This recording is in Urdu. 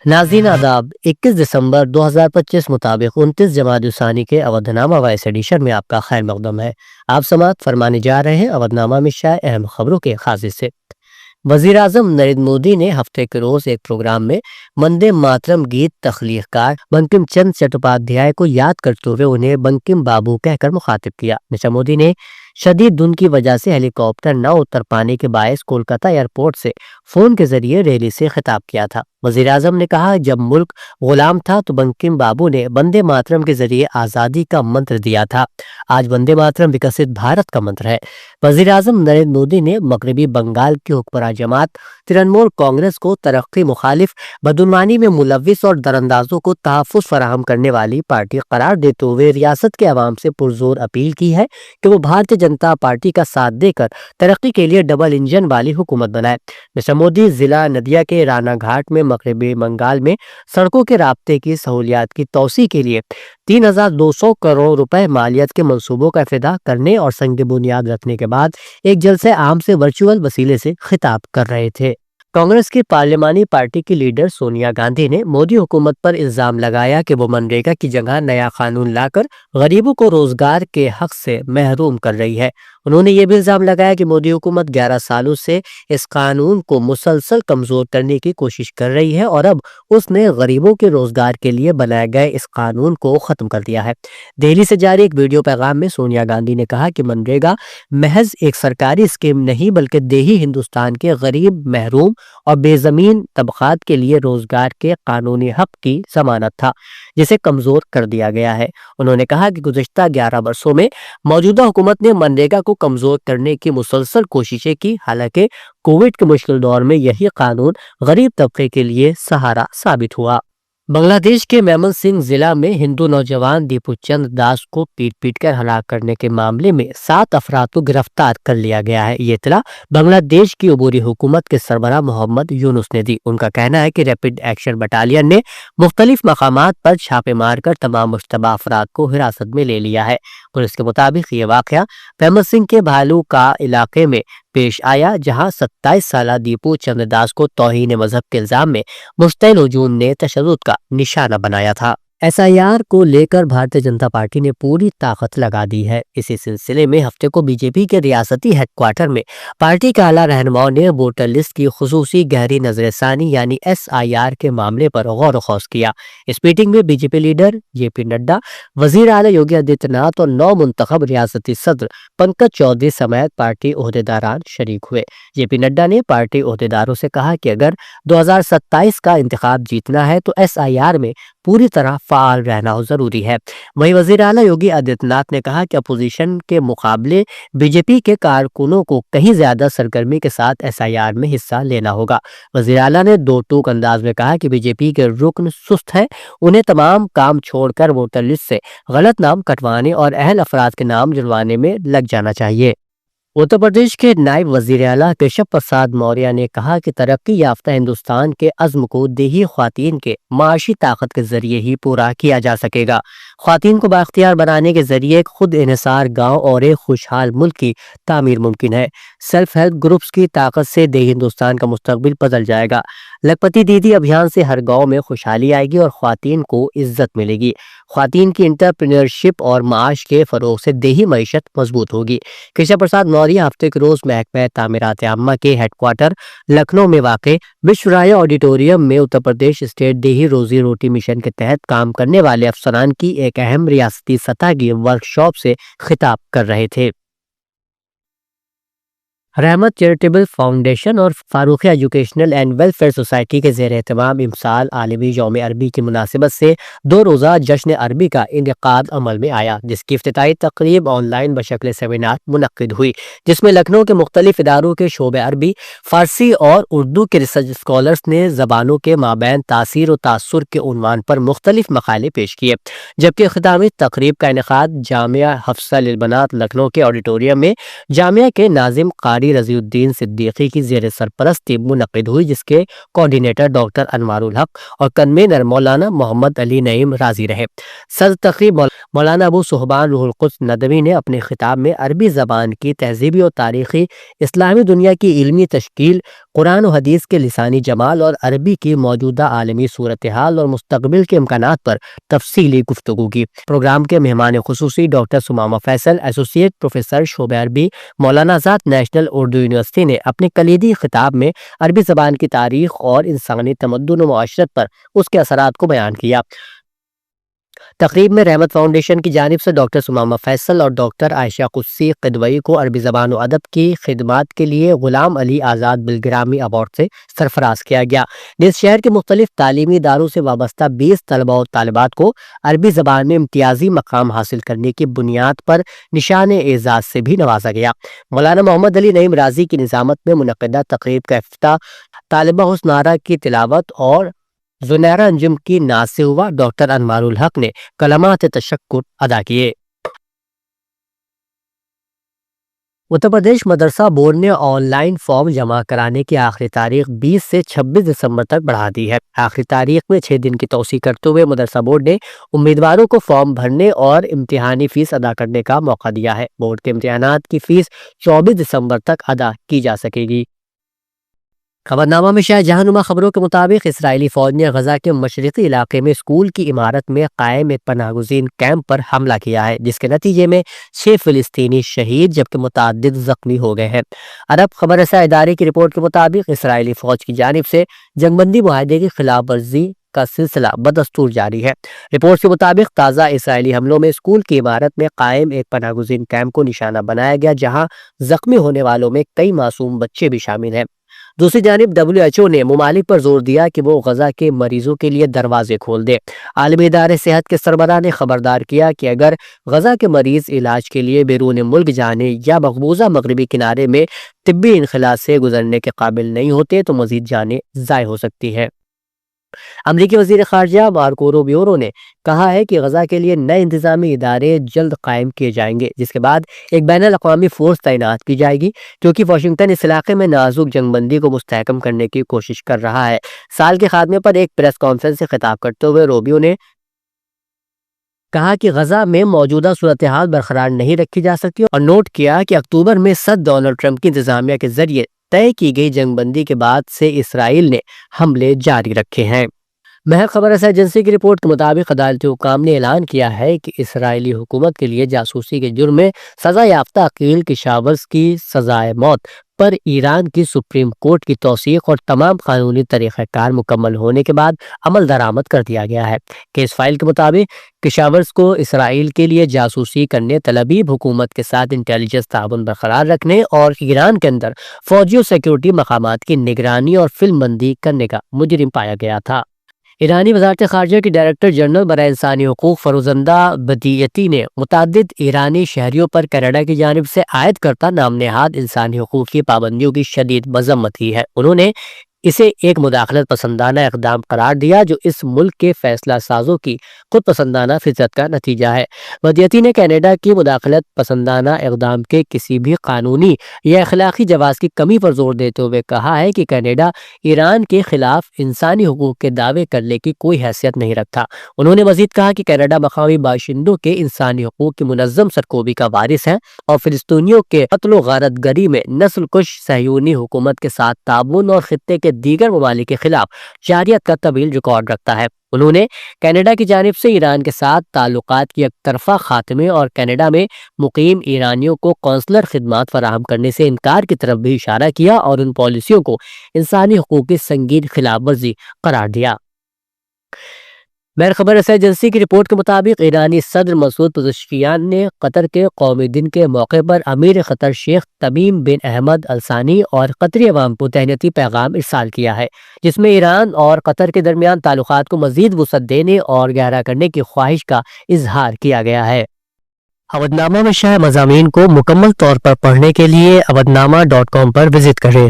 ناظرین آداب 21 دسمبر 2025 مطابق 29 جمادی الثانی کے اودھ نامہ وائس ایڈیشن میں آپ کا خیر مقدم ہے۔ آپ سماعت فرمانے جا رہے ہیں اودھ نامہ میں شائع اہم خبروں کے خاصے سے۔ وزیر اعظم نریندر مودی نے ہفتے کے روز ایک پروگرام میں وندے ماترم گیت تخلیق کار بنکم چندر چٹوپادھیائے کو یاد کرتے ہوئے انہیں بنکم بابو کہہ کر مخاطب کیا۔ مسٹر مودی نے شدید دھند کی وجہ سے ہیلی کاپٹر نہ اتر پانے کے باعث کولکاتہ ایئرپورٹ سے فون کے ذریعے ریلی سے خطاب کیا تھا۔ وزیر اعظم نے کہا، جب ملک غلام تھا تو بنکم بابو نے وندے ماترم کے ذریعے آزادی کا منتر دیا تھا۔ آج وندے ماترم وکست بھارت کا منتر ہے۔ وزیر اعظم نریندر مودی نے مغربی بنگال کی حکمراں جماعت ترنمول کانگریس کو ترقی مخالف، بدعنوانی میں ملوث اور دراندازوں کو تحفظ فراہم کرنے والی پارٹی قرار دیتے ہوئے ریاست کے عوام سے پرزور اپیل کی ہے کہ وہ بھارتیہ جنتا پارٹی کا ساتھ دے کر ترقی کے لیے ڈبل انجن والی حکومت بنائے۔ مسٹر مودی ضلع ندیا کے رانا گھاٹ میں مغربی بنگال میں سڑکوں کے رابطے کی سہولیات کی توسیع کے لیے 3200 کروڑ روپے مالیت کے منصوبوں کا افتتاح کرنے اور سنگ بنیاد رکھنے کے بعد ایک جلسہ عام سے ورچوئل وسیلے سے خطاب کر رہے تھے۔ کانگریس کی پارلیمانی پارٹی کی لیڈر سونیا گاندھی نے مودی حکومت پر الزام لگایا کہ وہ منریگا کی جگہ نیا قانون لا کر غریبوں کو روزگار کے حق سے محروم کر رہی ہے۔ انہوں نے یہ بھی الزام لگایا کہ مودی حکومت 11 سالوں سے اس قانون کو مسلسل کمزور کرنے کی کوشش کر رہی ہے اور اب اس نے غریبوں کے روزگار کے لیے بنائے گئے اس قانون کو ختم کر دیا ہے۔ دہلی سے جاری ایک ویڈیو پیغام میں سونیا گاندھی نے کہا کہ منریگا محض ایک سرکاری اسکیم نہیں بلکہ دیہی ہندوستان کے غریب، محروم اور بے زمین طبقات کے لیے روزگار کے قانونی حق کی ضمانت تھا، جسے کمزور کر دیا گیا ہے۔ انہوں نے کہا کہ گزشتہ 11 برسوں میں موجودہ حکومت نے منریگا کو کمزور کرنے کی مسلسل کوششیں کی، حالانکہ کووڈ کے مشکل دور میں یہی قانون غریب طبقے کے لیے سہارا ثابت ہوا۔ بنگلہ دیش کے میمن سنگھ ضلع میں ہندو نوجوان دیپو چندر داس کو پیٹ کر ہلاک کرنے کے معاملے میں 7 افراد کو گرفتار کر لیا گیا ہے۔ یہ اطلاع بنگلہ دیش کی عبوری حکومت کے سربراہ محمد یونس نے دی۔ ان کا کہنا ہے کہ ریپڈ ایکشن بٹالین نے مختلف مقامات پر چھاپے مار کر تمام مشتبہ افراد کو حراست میں لے لیا ہے۔ پولیس کے مطابق یہ واقعہ میمن سنگھ کے بھالو کا علاقے میں پیش آیا، جہاں 27 سالہ دیپو چندر داس کو توہین مذہب کے الزام میں مشتعل ہجوم نے تشدد کا نشانہ بنایا تھا۔ SIR کو لے کر بھارتیہ جنتا پارٹی نے پوری طاقت لگا دی ہے۔ اسی سلسلے میں ہفتے کو BJP کے ریاستی ہیڈ کوارٹر میں پارٹی کے اعلیٰ رہنماؤں نے ووٹر لسٹ کی خصوصی گہری نظر ثانی یعنی SIR کے معاملے پر غور و خوض کیا۔ اس میٹنگ میں BJP لیڈر JP نڈا، وزیر اعلیٰ یوگی آدتیہ ناتھ اور نو منتخب ریاستی صدر پنکج چودھری سمیت پارٹی عہدیداران شریک ہوئے۔ JP نڈا نے پارٹی عہدیداروں سے کہا کہ اگر 2027 کا انتخاب جیتنا ہے تو SIR میں پوری طرح فعال رہنا ضروری ہے۔ وہیں وزیر اعلیٰ یوگی آدتیہ ناتھ نے کہا کہ اپوزیشن کے مقابلے BJP کے کارکنوں کو کہیں زیادہ سرگرمی کے ساتھ SIR میں حصہ لینا ہوگا۔ وزیر اعلیٰ نے دو ٹوک انداز میں کہا کہ BJP کے رکن سست ہیں، انہیں تمام کام چھوڑ کر ووٹر لسٹ سے غلط نام کٹوانے اور اہل افراد کے نام جڑوانے میں لگ جانا چاہیے۔ اتر پردیش کے نائب وزیر اعلیٰ کیشو پرساد موریہ نے کہا کہ ترقی یافتہ ہندوستان کے عزم کو دیہی خواتین کے معاشی طاقت کے ذریعے ہی پورا کیا جا سکے گا۔ خواتین کو بااختیار بنانے کے ذریعے ایک خود انحصار گاؤں اور ایک خوشحال ملک کی تعمیر ممکن ہے۔ سیلف ہیلپ گروپس کی طاقت سے دیہی ہندوستان کا مستقبل بدل جائے گا۔ لکھپتی دیدی ابھیان سے ہر گاؤں میں خوشحالی آئے گی اور خواتین کو عزت ملے گی۔ خواتین کی انٹرپرینیورشپ اور معاش کے فروغ سے دیہی معیشت مضبوط ہوگی۔ کیشو پرساد موریہ ہفتے کے روز محکمہ تعمیرات عامہ کے ہیڈ کوارٹر لکھنؤ میں واقع وشورایہ آڈیٹوریم میں اتر پردیش اسٹیٹ دیہی روزی روٹی مشن کے تحت کام کرنے والے افسران کی ایک اہم ریاستی سطح کی ورکشاپ سے خطاب کر رہے تھے۔ رحمت چیریٹیبل فاؤنڈیشن اور Farooqia educational and welfare society کے زیر اہتمام امسال عالمی یوم عربی کی مناسبت سے 2 روزہ جشن عربی کا انعقاد عمل میں آیا، جس کی افتتاحی تقریب آن لائن بشکل سیمینار منعقد ہوئی، جس میں لکھنؤ کے مختلف اداروں کے شعبہ عربی، فارسی اور اردو کے ریسرچ اسکالرس نے زبانوں کے مابین تاثیر و تاثر کے عنوان پر مختلف مقالے پیش کیے، جبکہ اختتامی تقریب کا انعقاد جامعہ حفصہ للبنات لکھنؤ کے آڈیٹوریم میں جامعہ کے ناظم قاری رضی الدین صدیقی کی زیر سرپرستی منعقد ہوئی، جس کے کوآرڈینیٹر ڈاکٹر انوار الحق اور کنوینر مولانا محمد علی نعیم راضی رہے۔ صدر تقریب مولانا ابو صہبان روح القدس ندوی نے اپنے خطاب میں عربی زبان کی تہذیبی اور تاریخی، اسلامی دنیا کی علمی تشکیل، قرآن و حدیث کے لسانی جمال اور عربی کی موجودہ عالمی صورتحال اور مستقبل کے امکانات پر تفصیلی گفتگو کی۔ پروگرام کے مہمان خصوصی ڈاکٹر ثمامہ فیصل، ایسوسی ایٹ پروفیسر شعبہ عربی، مولانا آزاد نیشنل اردو یونیورسٹی نے اپنے کلیدی خطاب میں عربی زبان کی تاریخ اور انسانی تمدن و معاشرت پر اس کے اثرات کو بیان کیا۔ تقریب میں رحمت فاؤنڈیشن کی جانب سے ڈاکٹر ثمامہ فیصل اور ڈاکٹر عائشہ قدسی قدوئی کو عربی زبان و ادب کی خدمات کے لیے غلام علی آزاد بالگرامی ایوارڈ سے سرفراز کیا گیا۔ اس شہر کے مختلف تعلیمی اداروں سے وابستہ 20 طلباء و طالبات کو عربی زبان میں امتیازی مقام حاصل کرنے کی بنیاد پر نشان اعزاز سے بھی نوازا گیا۔ مولانا محمد علی نعیم رازی کی نظامت میں منعقدہ تقریب کا افتتاح طالبہ حسن آرا کی تلاوت اور زنیرہ انجم کی نعت سے ہوا۔ ڈاکٹر انوار الحق نے کلمات تشکر ادا کیے۔ اتر پردیش مدرسہ بورڈ نے آن لائن فارم جمع کرانے کی آخری تاریخ 20 سے 26 دسمبر تک بڑھا دی ہے۔ آخری تاریخ میں 6 دن کی توسیع کرتے ہوئے مدرسہ بورڈ نے امیدواروں کو فارم بھرنے اور امتحانی فیس ادا کرنے کا موقع دیا ہے۔ بورڈ کے امتحانات کی فیس 24 دسمبر تک ادا کی جا سکے گی۔ خبرنامہ میں شائع جہانما خبروں کے مطابق اسرائیلی فوج نے غزہ کے مشرقی علاقے میں اسکول کی عمارت میں قائم ایک پناہ گزین کیمپ پر حملہ کیا ہے، جس کے نتیجے میں 6 فلسطینی شہید جبکہ متعدد زخمی ہو گئے ہیں۔ عرب خبر رساں ادارے کی رپورٹ کے مطابق اسرائیلی فوج کی جانب سے جنگ بندی معاہدے کی خلاف ورزی کا سلسلہ بدستور جاری ہے۔ رپورٹ کے مطابق تازہ اسرائیلی حملوں میں اسکول کی عمارت میں قائم ایک پناہ گزین کیمپ کو نشانہ بنایا گیا، جہاں زخمی ہونے والوں میں کئی معصوم بچے بھی شامل ہیں۔ دوسری جانب WHO نے ممالک پر زور دیا کہ وہ غزہ کے مریضوں کے لیے دروازے کھول دے۔ عالمی ادارے صحت کے سربراہ نے خبردار کیا کہ اگر غزہ کے مریض علاج کے لیے بیرون ملک جانے یا مقبوضہ مغربی کنارے میں طبی انخلاء سے گزرنے کے قابل نہیں ہوتے تو مزید جانیں ضائع ہو سکتی ہیں۔ امریکی وزیر خارجہ مارکو روبیو نے کہا ہے کہ غزہ کے لیے نئے انتظامی ادارے جلد قائم کیے جائیں گے، جس کے بعد ایک بین الاقوامی فورس تعینات کی جائے گی، کیونکہ واشنگٹن اس علاقے میں نازک جنگ بندی کو مستحکم کرنے کی کوشش کر رہا ہے۔ سال کے خاتمے پر ایک پریس کانفرنس سے خطاب کرتے ہوئے روبیو نے کہا کہ غزہ میں موجودہ صورتحال برقرار نہیں رکھی جا سکتی اور نوٹ کیا کہ اکتوبر میں صدر ڈونلڈ ٹرمپ کی انتظامیہ کے ذریعے طے کی گئی جنگ بندی کے بعد سے اسرائیل نے حملے جاری رکھے ہیں۔ محر خبر رساں ایجنسی کی رپورٹ کے مطابق عدالتی حکام نے اعلان کیا ہے کہ اسرائیلی حکومت کے لیے جاسوسی کے جرم میں سزا یافتہ عقیل کشاورز کی سزائے موت پر ایران کی سپریم کورٹ کی توثیق اور تمام قانونی طریقہ کار مکمل ہونے کے بعد عمل درآمد کر دیا گیا ہے۔ کیس فائل کے مطابق کشاورز کو اسرائیل کے لیے جاسوسی کرنے، تلابیب حکومت کے ساتھ انٹیلیجنس تعاون برقرار رکھنے اور ایران کے اندر فوجی اور سیکیورٹی مقامات کی نگرانی اور فلم بندی کرنے کا مجرم پایا گیا تھا۔ ایرانی وزارت خارجہ کی ڈائریکٹر جنرل برائے انسانی حقوق فروزندہ بدیعتی نے متعدد ایرانی شہریوں پر کینیڈا کی جانب سے عائد کردہ نام نہاد انسانی حقوق کی پابندیوں کی شدید مذمت کی ہے۔ انہوں نے اسے ایک مداخلت پسندانہ اقدام قرار دیا جو اس ملک کے فیصلہ سازوں کی خود پسندانہ فطرت کا نتیجہ ہے۔ بدیعتی نے کینیڈا کی مداخلت پسندانہ اقدام کے کسی بھی قانونی یا اخلاقی جواز کی کمی پر زور دیتے ہوئے کہا ہے کہ کینیڈا ایران کے خلاف انسانی حقوق کے دعوے کرنے کی کوئی حیثیت نہیں رکھتا۔ انہوں نے مزید کہا کہ کینیڈا مقامی باشندوں کے انسانی حقوق کی منظم سرکوبی کا وارث ہے اور فلسطینیوں کے قتل و غارت گری میں نسل کش صہیونی حکومت کے ساتھ تعاون اور خطے کے دیگر ممالک کے خلاف جارحیت کا طویل ریکارڈ رکھتا ہے۔ انہوں نے کینیڈا کی جانب سے ایران کے ساتھ تعلقات کی یک طرفہ خاتمے اور کینیڈا میں مقیم ایرانیوں کو قونصلر خدمات فراہم کرنے سے انکار کی طرف بھی اشارہ کیا اور ان پالیسیوں کو انسانی حقوق کی سنگین خلاف ورزی قرار دیا۔ محر خبر رساں ایجنسی کی رپورٹ کے مطابق ایرانی صدر مسعود پزشکیان نے قطر کے قومی دن کے موقع پر امیر قطر شیخ تمیم بن احمد الثانی اور قطری عوام کو تہنیتی پیغام ارسال کیا ہے، جس میں ایران اور قطر کے درمیان تعلقات کو مزید وسعت دینے اور گہرا کرنے کی خواہش کا اظہار کیا گیا ہے۔ اودنامہ میں شائع مضامین کو مکمل طور پر پڑھنے کے لیے اودنامہ.com پر وزٹ کریں۔